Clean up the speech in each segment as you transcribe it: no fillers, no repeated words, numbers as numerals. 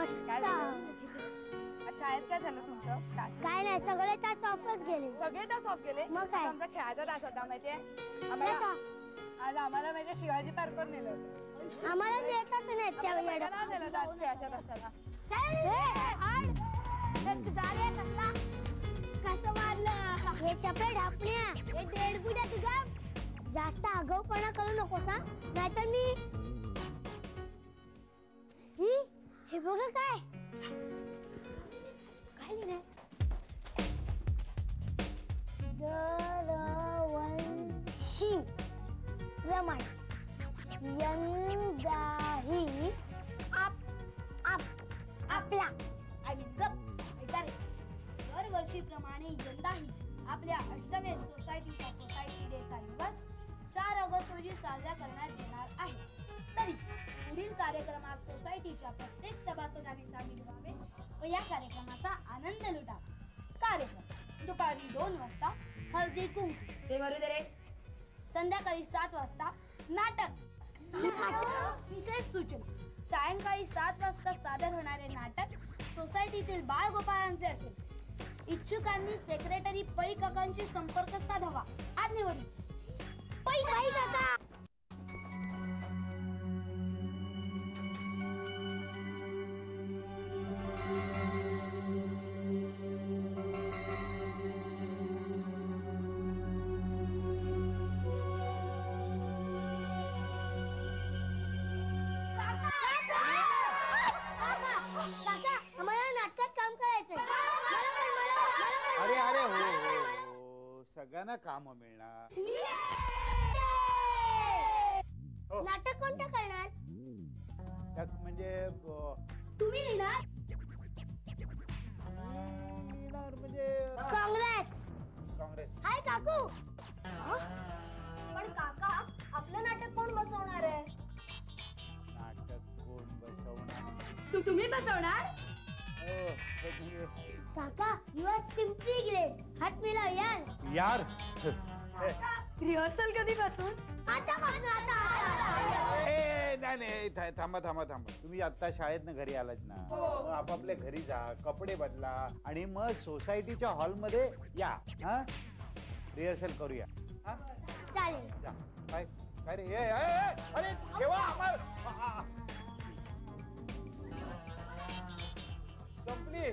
मस्त. शाळेत काय झालं तुमचं? काय नाही, सगळे तास ऑफच गेले. सगळे तास ऑफ गेले? मग काय? आमचा खेळाचा तास होता माहितीये आज आम्हाला माहितीये शिवाजी पार्कवर नेलं होतं. आम्हाला नेतच नाही त्या नेलं आज खेळाच्या तासाला. कसं मारलं हे चपे ढापण्या, हे डेडबुड्या तुझा जास्त आगाऊपणा करू नकोस हा, नाहीतर मी हे बघा काय लिहिलंय. दरवर्षी प्रमाण यंदाही आपला दरवर्षीप्रमाणे यंदाही आपल्या अष्टमे सोसायटीचा सोसायटी डेचा दिवस 4 ऑगस्ट रोजी साजरा करण्यात येणार आहे. तरी पुढील कार्यक्रमात सोसायटीच्या प्रत्येक सभासदांनी सामील व्हावे व या कार्यक्रमाचा आनंद लुटावा. कार्यक्रम दुपारी 2 वाजता हळदी कुंकू, ते बरोबर रे. संध्याकाळी 7 वाजता नाटक. विशेष सूचना, सायंकाळी 7 वाजता सादर होणारे नाटक सोसायटीतील बाळगोपाळांचे असेल. इच्छुकांनी सेक्रेटरी पै काकांशी संपर्क साधावा. आज्ञेवरून पै काका. सगळ्यांना काम मिळणार. नाटक कोणतं करणार? म्हणजे तुम्ही लिहिणार म्हणजे काँग्रेस. हाय काकू. पण काका आपलं नाटक कोण बसवणार आहे? नाटक कोण बसवणार? तुम्ही बसवणार? काका यू आर सिम्पली ग्रेट. हात मिळव यार. रिहर्सल कधीपासून? नाही थांबा. तुम्ही आता शाळेतनं घरी आलात ना, मग आपापल्या घरी जा, कपडे बदला आणि मग सोसायटीच्या हॉलमध्ये या. हा, रिहर्सल करूया. चालेल. काय रे? अरे ठेवा आम्हाला. संपली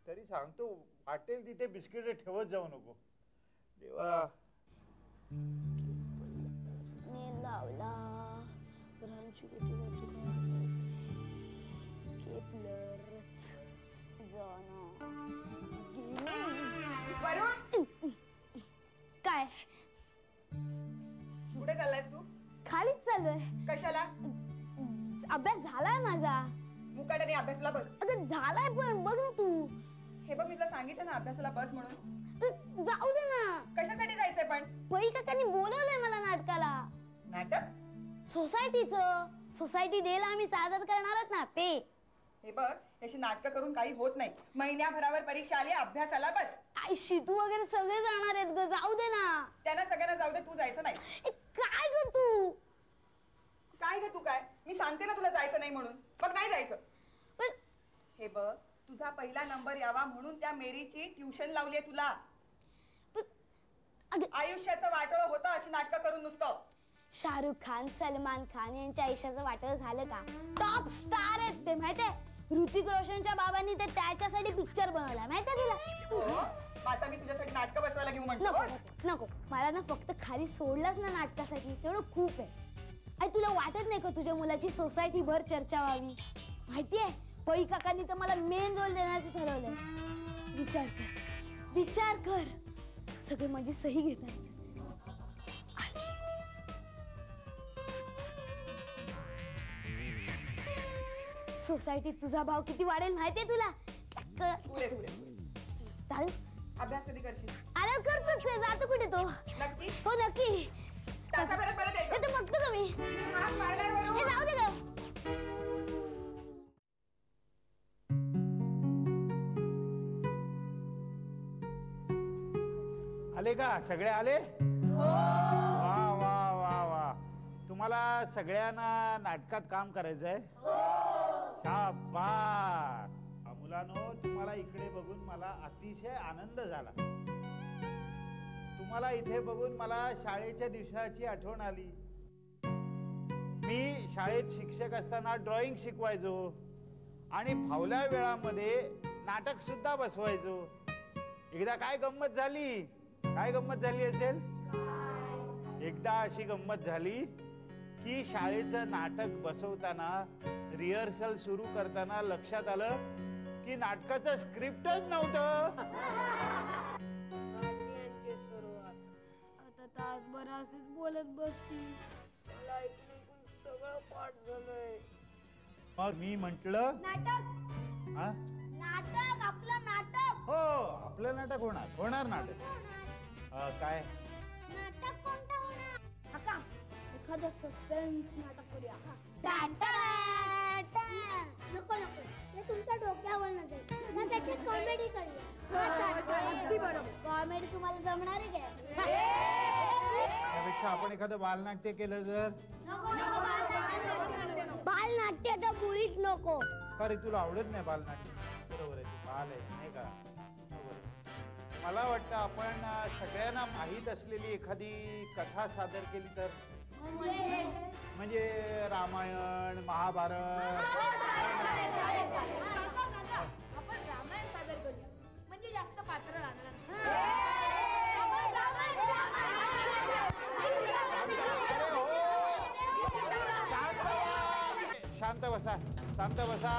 तरी सांगतो, वाटेल तिथे बिस्किट ठेवत जाऊ नको. देवा लावला काय कुठे चाललायस तू? खालीच चाललोय. कशाला? अभ्यास झालाय माझा. मुकाट्याने अभ्यासाला बस. अगं झालाय पण बघ ना तू. हे बघ, मी तुला सांगितलं ना अभ्यासाला बस म्हणून. जाऊ दे ना. कशासाठी जायचंय पण? पै काकांनी बोलवलंय मला नाटकाला. नाटक? सोसायटीचं. सोसायटी डेला आम्ही सादर करणार आहोत ना ते. हे बघ, याची नाटकं करून काही होत नाही. महिन्याभरावर परीक्षा आली, अभ्यासाला बस. आई शितू वगैरे सगळे जाणार आहेत ग, जाऊ दे ना. त्यांना सगळ्यांना जाऊ दे, तू जायचं नाही. काय ग तू? काय ग तू काय? मी सांगते ना तुला जायचं नाही म्हणून, मग नाही जायचं. हे बघ, तुझा पहिला नंबर यावा म्हणून त्या मेरीची ट्युशन लावली आहे तुला. आयुष्याचं वाटोळं होतं अशी नाटकं करून नुसतं. शाहरुख खान, सलमान खान यांच्या आयुष्याचं वाटोळं झालं का? टॉप स्टार आहेत ते, माहितीये? ऋतिक रोशनच्या बाबांनी ते त्याच्यासाठी पिक्चर बनवला, माहितीये तुला? आता मी तुझ्यासाठी नाटक बसवायला घेऊ म्हणतो. नको, मला ना फक्त खाली सोडलंच ना नाटकासाठी तेवढं खूप आहे. आई तुला वाटत नाही का तुझ्या मुलाची सोसायटी भर चर्चा व्हावी? माहितीये पै काकांनी तर मला मेन रोल देण्याचं ठरवलंय. विचार कर सगळे माझी सही घेत आहेत. सोसायटीत तुझा भाव किती वाढेल माहितीये तुला? चाल. अभ्यास कधी करशील? अरे करतोच, जातो कुठे तो? नक्की? हो नक्की. तासाभरात परत यायचं. हे तर बघतो तुम्ही. हे जाऊ दे ग. आले का? सगळे आले? वा वा वा वा. तुम्हाला सगळ्यांना नाटकात काम करायचंय? शाबास. मुलांनो, तुम्हाला इकडे बघून मला अतिशय आनंद झाला. तुम्हाला इथे बघून मला शाळेच्या दिवसाची आठवण आली. मी शाळेत शिक्षक असताना ड्रॉइंग शिकवायचो आणि फावल्या वेळामध्ये नाटक सुद्धा बसवायचो. एकदा काय गंमत झाली असेल? एकदा अशी गंमत झाली की शाळेचं नाटक बसवताना रिहर्सल सुरू करताना लक्षात आलं की नाटकाचं स्क्रिप्टच नव्हतं. आता तासभर असेच बोलत बसती. मला ऐकून सगळं पाठ झालंय. मग मी म्हंटल नाटक आपलं नाटक. हो, आपलं नाटक होणार नाटक. काय नाटक कोणतं होणार? काका, एखादं सस्पेन्स नाटक करूया. नको ते तुमच्या डोक्यावर नसेल ना, त्याची कॉमेडी करूया. कॉमेडी तुम्हाला जमणार आहे काय? त्यापेक्षा आपण एखादं बालनाट्य केलं तर? बालनाट्य तर मुळीच नको. का रे, तुला आवडत नाही बालनाट्य? बरोबर आहे, तू बाल आहेस नाही का? मला वाटतं आपण सगळ्यांना माहीत असलेली एखादी कथा सादर केली तर? म्हणजे रामायण, महाभारत. आपण रामायण सादर करूया, म्हणजे जास्त पात्र लागणार. शांत बसा.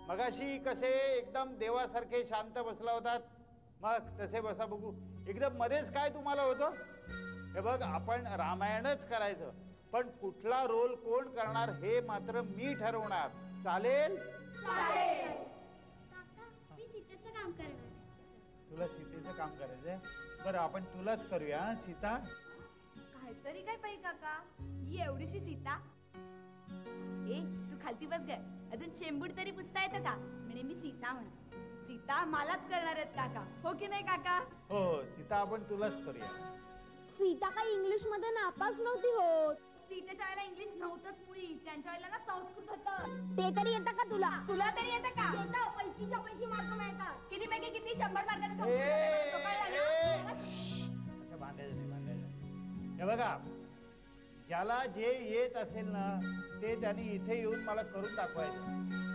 मगाशी कसे एकदम देवासारखे शांत बसला होतात, मग तसे बसा बघू. एकदम मध्येच काय तुम्हाला होतं? हे बघ, आपण रामायणच करायचं, पण कुठला रोल कोण करणार हे मात्र मी ठरवणार. चालेल? मी सीतेचं काम करणार. तुला सीतेचं काम करायचंय? बरं, आपण तुलाच करूया सीता. काहीतरी काय पाहिजे काका, ही एवढीशी सीता. ए, तू खालती बस ग. अजून शेंबूड तरी पुसता येतं का? म्हणे मी सीता म्हणा. सीता मलाच करणार आहेत काका, हो की नाही काका? हो, सीता आपण तुलाच करूया. सीता काही इंग्लिश मध्ये नापास नव्हती होत. सीतेच्या वेळेला इंग्लिश नव्हतंच मुळी, त्यांच्या वेळेला ना संस्कृत होतं. ते तरी येतं का तुला? तुला तरी येतं का? येतं, पैकीच्या पैकी मार्क मिळतात. किती पैकी किती? 100 मार्काचं संस्कृत ए, सोपं झालं ना? असं भांडायचं नाही. हे बघा, ज्याला जे येत असेल ना ते त्यांनी इथे येऊन मला करून दाखवायचं.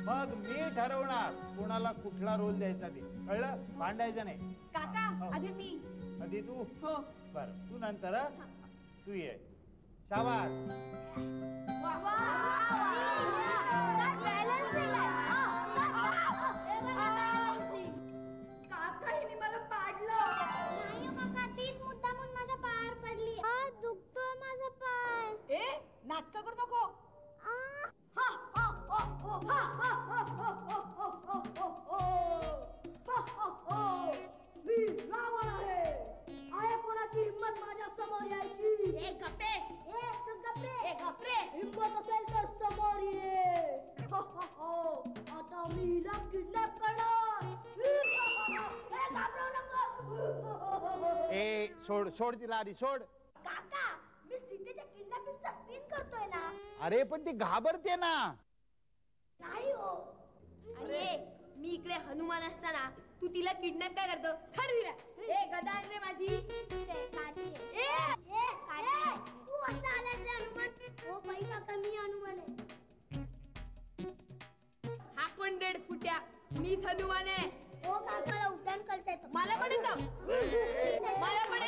मग मी ठरवणार कोणाला कुठला रोल द्यायचा ते. कळलं? भांडायचं नाही. काका, हो. आधी मी. आधी तू? हो. बर, तू नंतर. तू ये. शाबास. काका, हिने मला पाडलं. नाही काका, तीच मुद्दामून माझ्या पायावर पडली. दुखतो माझा पाय. ए, नाटक करू नको. मी रावण आहे कोणाची हिम्मत माझ्या समोर यायची? ए, गप्पे. हिम्मत असेल तर समोर ये. आता मी हिला किडनॅप करणार. घाबरवू नको. ए, सोड तिला आधी, सोड. काका, मी सीतेच्या किडनॅपिंगचा सीन करतोय ना. अरे पण ती घाबरते ना. नाही हो. आणि मी इकडे हनुमान असताना तू तिला किडनॅप काय करतो? छाड दिला. ए, गदा आण रे माझी. तू असं आलास रे हनुमान. हो बाई काका, मी हनुमान आहे. हा कोण डेड फुट्या? मीच हनुमान आहे. हो काका, मला उड्डाण करता येतं. मला पण येतं. मला पण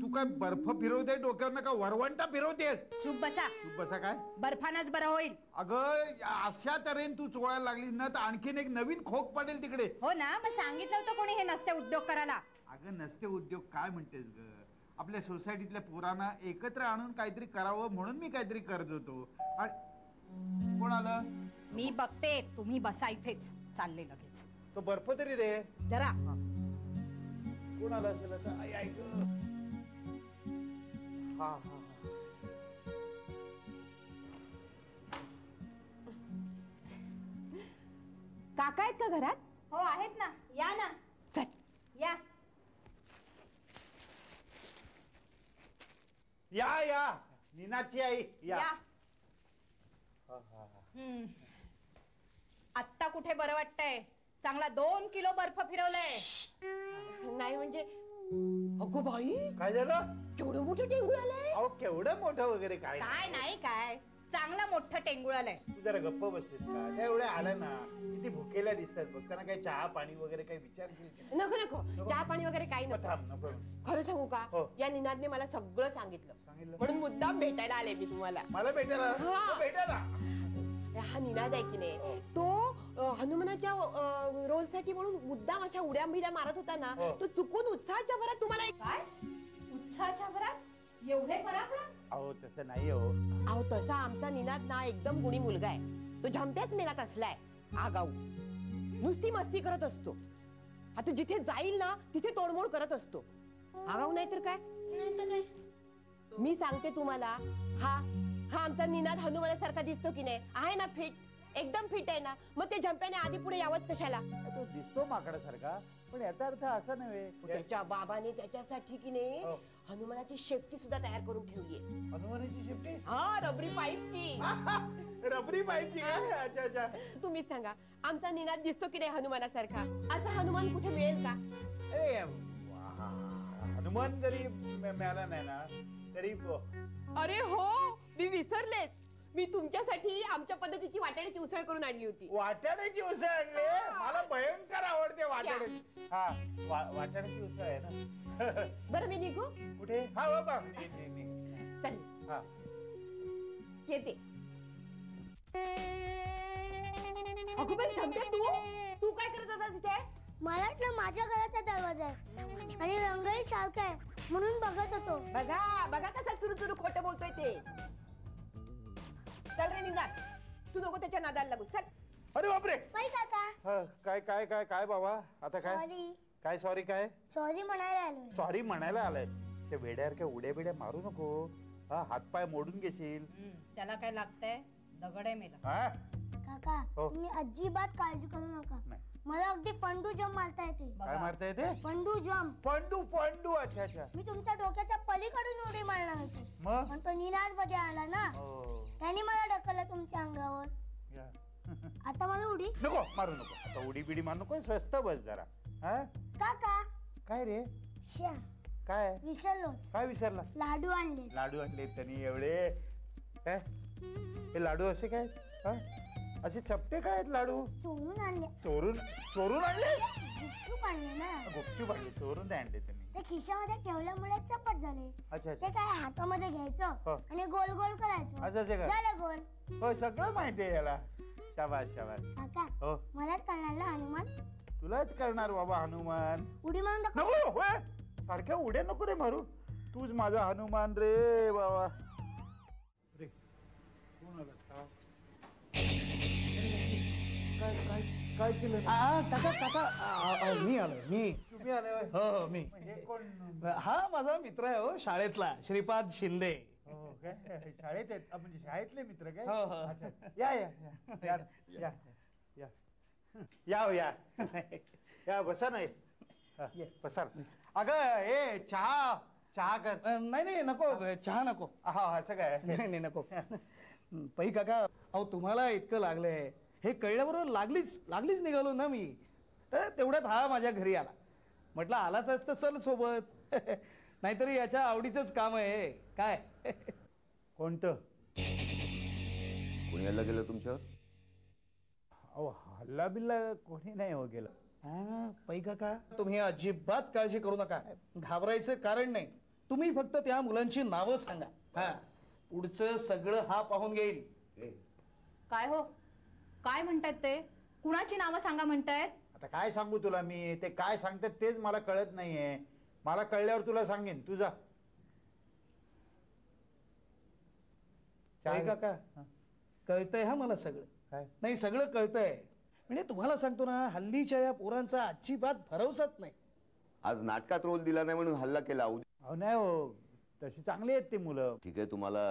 तू काय बर्फ फिरवते डोक्यावर ना, का वरवंटा फिरवतेस? चुप बसा. चुप बसा काय? बर्फानच बरं होईल. अगं, अशा तऱ्हेने तू चोळायला लागली ना तर आणखीन एक नवीन खोक पडेल तिकडे. हो ना, मग सांगितलं होतं कोणी हे नसते उद्योग करायला. अगं, नसते उद्योग काय म्हणतेस ग? आपल्या सोसायटीतल्या पोरांना एकत्र आणून काहीतरी करावं म्हणून मी काहीतरी करत होतो. कोण आलं? मी बघते, तुम्ही बसा इथेच. चालले लगेच. तो बर्फ तरी दे जरा. कोण आलं असेल आता? आई आई ग. हा. काका आहेत का घरात? हो आहेत ना, या ना. चल या. या या नीनाची आई या. या. आत्ता कुठे बरं वाटतंय? चांगला 2 किलो बर्फ फिरवलंय. नाही म्हणजे अगो बाई काय झालं? केवढं मोठं टेंगूळ आलंय. अहो केवढं मोठं वगैरे काय काय नाही काय, चांगलं मोठं टेंगुळ आलंय. तू जरा गप्प बसतेस का? त्या एवढ्या आल्या ना किती भुकेल्या दिसतात बघ. त्यांना काही चहा पाणी वगैरे काही विचारशील की नाही? नको नको चहा पाणी वगैरे काही मग नको. थांब नको. खरं सांगू का, हो. या निनादने मला सगळं सांगितलं सांगितलं म्हणून मुद्दाम भेटायला आले मी तुम्हाला. मला भेटायला हा. मग भेटायला हा निनाद आहे की नाही, हो. तो हनुमानाच्या रोलसाठी म्हणून मुद्दाम अशा उड्या बिड्या मारत होता ना, हो. तो चुकून उत्साहाच्या भरात तुम्हाला काय? उत्साहाच्या भरात एवढे पराक्रम? अहो तसं नाही हो. अहो तसा आमचा निनाद ना एकदम गुणी मुलगा आहे. तो झंप्याच मेलात असलाय, आगाऊ, नुसती मस्ती करत असतो. आता जिथे जाईल ना तिथे तोडमोड करत असतो. आगाऊ नाही तर काय. मी सांगते तुम्हाला, हा हा आमचा निनाद हनुमानासारखा दिसतो की नाही, आहे ना फिट, एकदम फिट आहे ना, मग ते झंप्याने आधी पुढे यावंच कशाला. तो दिसतो माकडासारखा पण याचा अर्थ असा नव्हे. त्याच्या बाबाने त्याच्यासाठी की नाही हो. हनुमानाची शेपटी सुद्धा तयार करून ठेवली. हनुमानाची शेपटी? हा रबरी पाईपची. रबरी पाहिजे. अच्छा अच्छा. तुम्हीच सांगा, आमचा निनाद दिसतो की नाही हनुमानासारखा? असा हनुमान कुठे मिळेल का? अरे वा. हनुमान जरी मिळाला नाही ना तरी अरे हो, मी विसरलेच. मी तुमच्यासाठी आमच्या पद्धतीची वाटाण्याची उसळ करून आणली होती. वाटाण्याची उसळ आणली? मला भयंकर आवडते वाटाण्याची. हा वाटाण्याची उसळ आहे ना. बरं मी निघू? कुठे? हा बाबा चल हा. येते. अगं बाई झंप्या, तू काय करत होतास इथे? मला वाटलं माझ्या घराचा दरवाजा आहे आणि रंगही सारखा आहे म्हणून बघत होतो. बघा बघा कसा चुरू खोटं बोलतोय ते. चल रे निनाद, तू नको त्याच्या नादाला लागू. चल. अरे बापरे. बाई काका, हा, काय काय काय काय बाबा आता काय? सॉरी काय सॉरी काय? सॉरी म्हणायला आलोय. सॉरी म्हणायला आलाय? ते वेड्यासारख्या उड्या बिड्या मारू नको. हा हातपाय मोडून घेशील. त्याला काय लागतंय? दगड आहे मेला. हा काका हो. तुम्ही अजिबात काळजी करू नका. नाही. मला अगदी फंडू जम मारता येते. काय मारता येते? फंडू जम्प. फंडू फंडू. अच्छा अच्छा. मी तुमच्या डोक्याच्या पलीकडून उडी मारणार होतो, मग पण तो निनाद मध्ये आला ना, हो. त्याने मला ढकललं तुमच्या अंगावर. या. आता मला उडी. नको मारू नको. आता उडी बिडी मारू नको. स्वस्त बस जरा. हा काका, काय रे? श्या, काय विसरलो. काय विसरला? लाडू आणले. लाडू आणले त्यांनी एवढे. काय हे लाडू असे काय? हा असे चपटे काय आहेत लाडू? चोरून आणले. चोरून? चोरून आणले? गुपचूप आणले ना. गुपचूप आणले, चोरून नाही आणले त्यांनी. ते खिशामध्ये ठेवल्यामुळे चपट झाले. अच्छा ते अच्छा. काय हातामध्ये घ्यायचं हो. आणि गोल गोल करायचं. असं असे काय? झालं गोल. हो सगळं माहिती आहे याला. शाबास शाबास. काका, हो मलाच कळणार ना हनुमान. तुलाच करणार बाबा हनुमान. उडी मारून दाखव. नको होय. सारख्या उड्या नको रे मारू. तूच माझा हनुमान रे बाबा. रे कोण आला? काय काय काय केलं? काका काका मी आलोय. मी तुम्ही आले होय? हो मी. हे कोण? हा माझा मित्र आहे हो, शाळेतला श्रीपाद शिंदे. हो काय शाळेत आहेत? म्हणजे शाळेतले मित्र काय? हो, हो. अच्छा. या या या या या या हो, या या बसा नाही. बसा. अगं हे चहा चहा कर. नाही नाही नको, चहा नको. हा असं काय? नाही नाही नको. पै काका, अहो तुम्हाला इतकं लागलंय हे कळल्याबरोबर लागलीच निघालो ना मी. तर तेवढ्यात हा माझ्या घरी आला. म्हटलं आलाच असतं चल सोबत. नाहीतरी याच्या आवडीचंच काम आहे. काय कोणतं? कोणी हल्ला केलं तुमच्यावर? अहो हल्ला बिल्ला कोणी नाही हो गेलं. पै काका, तुम्ही अजिबात काळजी करू नका. घाबरायचं कारण नाही. तुम्ही फक्त त्या मुलांची नावं सांगा. हा पुढचं सगळं हा पाहून घेईल. काय हो, काय म्हणतायत ते? कुणाची नावं सांगा म्हणतायत? आता काय सांगू तुला मी? ते काय सांगतात तेच मला कळत नाहीये. मला कळल्यावर तुला सांगेन. तू जा. काय काका, कळतंय हा मला सगळं. काय? नाही सगळं कळतंय. म्हणजे तुम्हाला सांगतो ना, हल्लीच्या या पोरांचा अजिबात भरवसाच नाही. आज नाटकात रोल दिला नाही म्हणून हल्ला केला. अहो नाही हो, तशी चांगली आहेत ती मुलं. ठीक आहे, तुम्हाला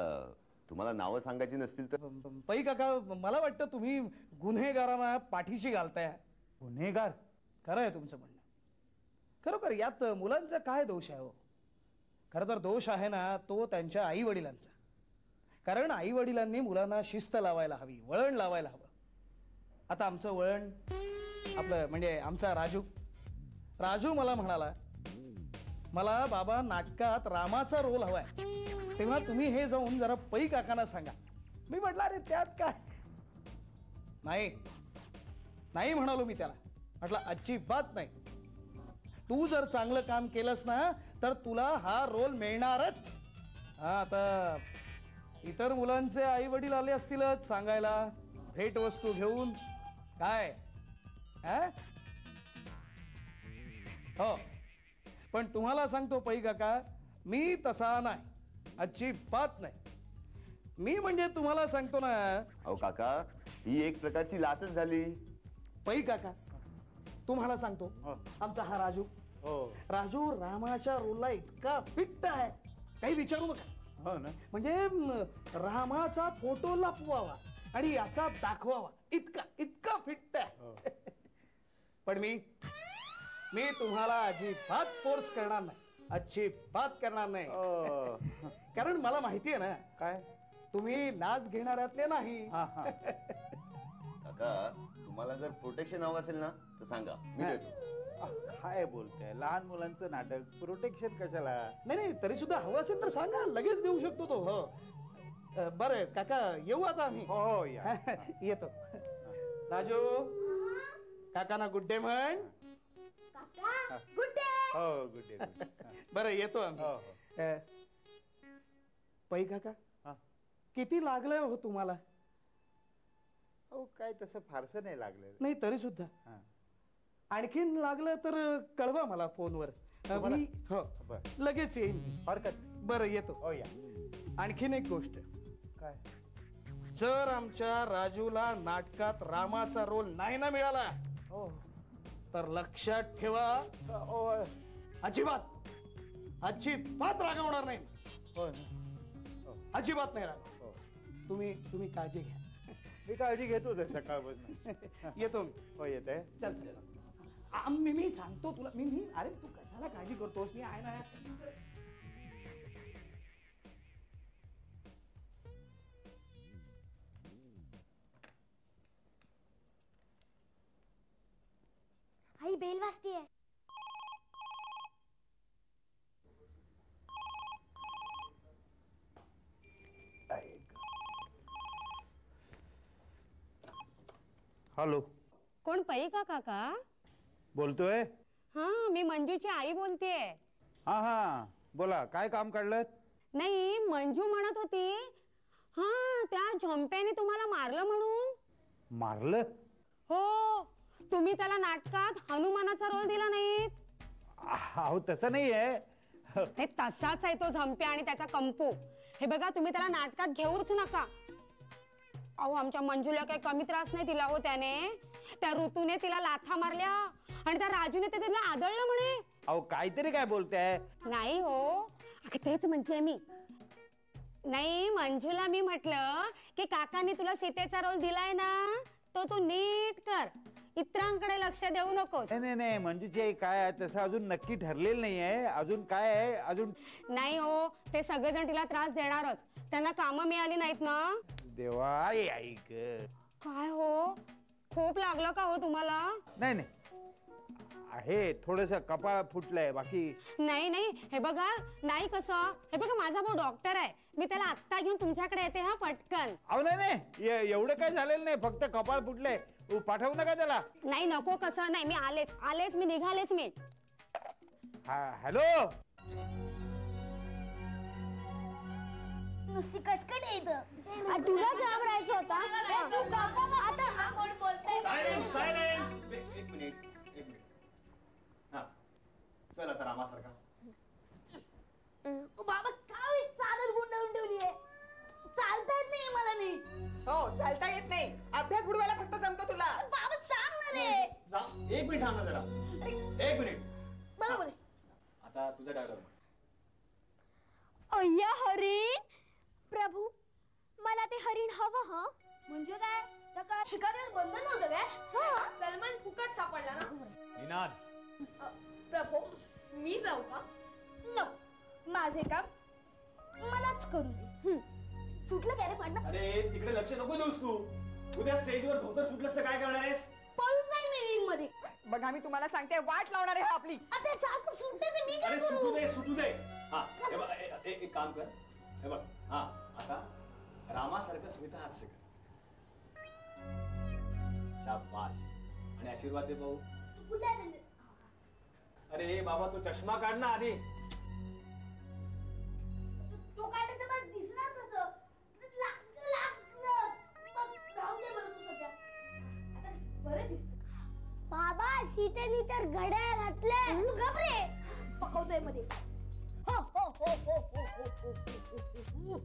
तुम्हाला नावं सांगायची नसतील तर पै काका मला वाटतं तुम्ही गुन्हेगारांना पाठीशी घालताय. गुन्हेगार? खरं आहे तुमचं म्हणणं. खरोखर यात मुलांचा काय दोष आहे हो? खरं तर दोष आहे ना तो त्यांच्या आई वडिलांचा. कारण आई वडिलांनी मुलांना शिस्त लावायला हवी, वळण लावायला हवं. आता आमचं वळण आपलं म्हणजे आमचा राजू मला म्हणाला, मला बाबा नाटकात रामाचा रोल हवाय, तेव्हा तुम्ही हे जाऊन जरा पै काकांना सांगा. मी म्हटलं अरे त्यात काय नाही म्हणालो मी त्याला. म्हटलं अजिबात नाही. तू जर चांगलं काम केलंस ना तर तुला हा रोल मिळणारच. हा आता इतर मुलांचे आई वडील आले असतीलच सांगायला, भेट वस्तू घेऊन. काय हो, पण तुम्हाला सांगतो पै काका, मी तसा नाही, अजिबात नाही. मी म्हणजे तुम्हाला सांगतो ना. अहो काका, ही एक प्रकारची लाचच झाली. पै काका तुम्हाला सांगतो, आमचा हा राजू रामाच्या रोलला इतका फिट आहे, काही विचारू नका. हो ना. म्हणजे रामाचा फोटो लपवावा आणि याचा दाखवावा, इतका फिट आहे. पण मी तुम्हाला अजिबात फोर्स करणार नाही, अजिबात करणार नाही. कारण मला माहिती आहे ना काय तुम्ही लाच घेणाऱ्यातले नाही. काका, तुम्हाला जर प्रोटेक्शन हवं असेल ना तर सांगा, मी देतो. काय बोलताय? लहान मुलांचं नाटक, प्रोटेक्शन कशाला? नाही तरी सुद्धा हवं असेल तर सांगा, लगेच देऊ शकतो तो. हो बरं काका, येऊ आता आम्ही. हो या. येतो. राजू काकांना गुड डे म्हण. Good day. हो गुड डे. बरं येतो आम्ही. पै काका किती लागलंय हो तुम्हाला? हो काय तसं फारसं नाही लागलं. नाही तरी सुद्धा आणखीन लागलं तर कळवा मला फोनवर. मी हो लगेच येईन. हरकत. बरं येतो. हो या. आणखीन एक गोष्ट. काय? जर आमच्या राजूला नाटकात रामाचा रोल नाही ना मिळाला तर लक्षात ठेवा, अजिबात रागवणार नाही. अजिबात नाही रागव. तुम्ही काळजी घ्या. मी काळजी घेतो सकाळपासून. येतो मी. हो येत आहे. चल मी सांगतो तुला. मी अरे तू कशाला काळजी करतोस, मी आहे ना. आई बेल वाजतीये. हॅलो, कोण? पै काका बोलतोय. हा, मी मंजूची आई बोलतेय. हा बोला, काय काम काढलं? नाही, मंजू म्हणत होती हा त्या झोंप्याने तुम्हाला मारलं म्हणून. मारलं? हो, तुम्ही त्याला नाटकात हनुमानाचा रोल दिला नाही. अहो तसं नाहीये. हे तसाच आहे तो झंप्या आणि त्याचा कंपू. हे बघा, तुम्ही त्याला नाटकात घेऊच नका. अहो आमच्या मंजूला काही कमी त्रास नाही दिला हो त्याने. त्या ऋतूने तिला लाथा मारल्या आणि त्या राजूने ते तिला आदळलं म्हणे. अहो काहीतरी काय बोलताय? नाही हो, तेच म्हणतेय मी. नाही, मंजूला मी म्हटलं की काकांनी तुला सीतेचा रोल दिलाय ना, तो तू नीट कर, इतरांकडे लक्ष देऊ नकोस. नाही मंजूची काय तसं अजून नक्की ठरलेलं नाहीये. अजून काय आहे? अजून नाही हो, ते सगळेजण तिला त्रास देणारच. त्यांना कामं मिळाली नाहीत ना. देवा, ऐक. काय हो, खूप लागलं का हो तुम्हाला? नाही आहे, थोडस कपाळ फुटलंय, बाकी नाही. हे बघा, नाही कसं, हे बघा माझा भाऊ डॉक्टर आहे. मी त्याला आत्ता घेऊन तुमच्याकडे येते. हा पटकन. अहो नाही एवढं काय झालेलं नाही, फक्त कपाळ फुटलंय. पाठवू नका त्याला. नाही नको, कसं नाही, मी आलेच मी निघालेच मी. हॅलो, नुसती कटकट आहे इथं. तुला घाबरायचं होता. आता कोण बोलतंय? एक मिनिट. चल आता रामासारखा. बाबा काय चादर गुंडाळून ठेवली आहे. चालता येत नाही मला नीट. हो, चालता येत नाही. अभ्यास बुडवायला फक्त जमतो तुला. बाबा सांग ना रे. एक मिनिट थांब ना जरा. एक मिनिट. बरोबर आहे. आता तुझा डायलॉग. अय्या हरी प्रभू, मला ते हरिण हवं ह. म्हणजे काय त्या काळात शिकारीवर बंधन होतं काय? सलमान फुकट सापडला ना. निनाद प्रभू मी जाऊ का? नको, माझे काम मलाच करू दे. सुटलं काय रे पांडा? अरे तिकडे लक्ष नको देऊस तू. उद्या स्टेजवर धोतर सुटलंस तर काय करणार आहेस? पळून जाईल मी विंग मध्ये. बघा मी तुम्हाला सांगते वाट लावणार आहे आपली. आता सारखं सुटते ते मी काय अरे करू? सुटू दे हा हे बघ, एक काम कर हे बघ हा आता रामासारखं स्मिता हास्य कर. शाबाश आणि आशीर्वाद दे भाऊ. कुठे आहे ते? अरे बाबा तो चष्मा काढ ना आधी. तो काढला तर मला दिसणार कसं? राहू दे बरं तू सध्या. आता बरं दिसतं. बाबा सीतेनी तर घड्याळ घातले. तू गप रे. पकडतोय मध्ये. हो हो हो हो हो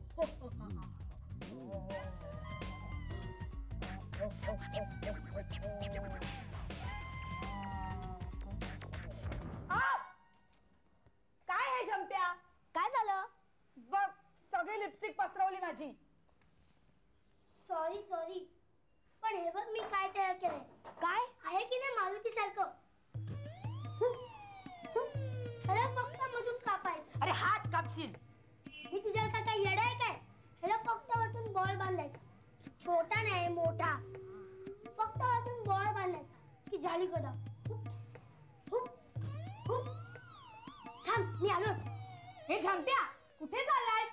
काय हे झंप्या? काय झालं? बघ सगळी लिपस्टिक पसरवली माझी. सॉरी सॉरी, पण हे बघ मी काय तयार केलंय. काय आहे की नाही मारुती सारखं? ह्याला फक्त मधून कापायचं. अरे हात कापशील. मी तुझ्या काय येडा आहे काय? ह्याला फक्त वरतून बॉल बांधायचा. छोटा नाही मोठा. फक्त वरतून बॉल बांधायचा की झाली कदा. थांब मी आलोच. हे झंप्या कुठे चाललायस?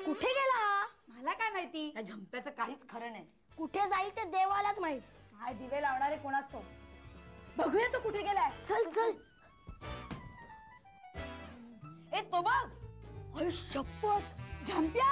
कुठे गेला? मला काय माहिती. या झंप्याचं काहीच खरं नाही. कुठे जाईल ते देवालाच माहित. काय दिवे लावणारे कोणाच तो. बघूया तो कुठे गेलाय. चल चल. ए तो बघ. अरे शपथ. झंप्या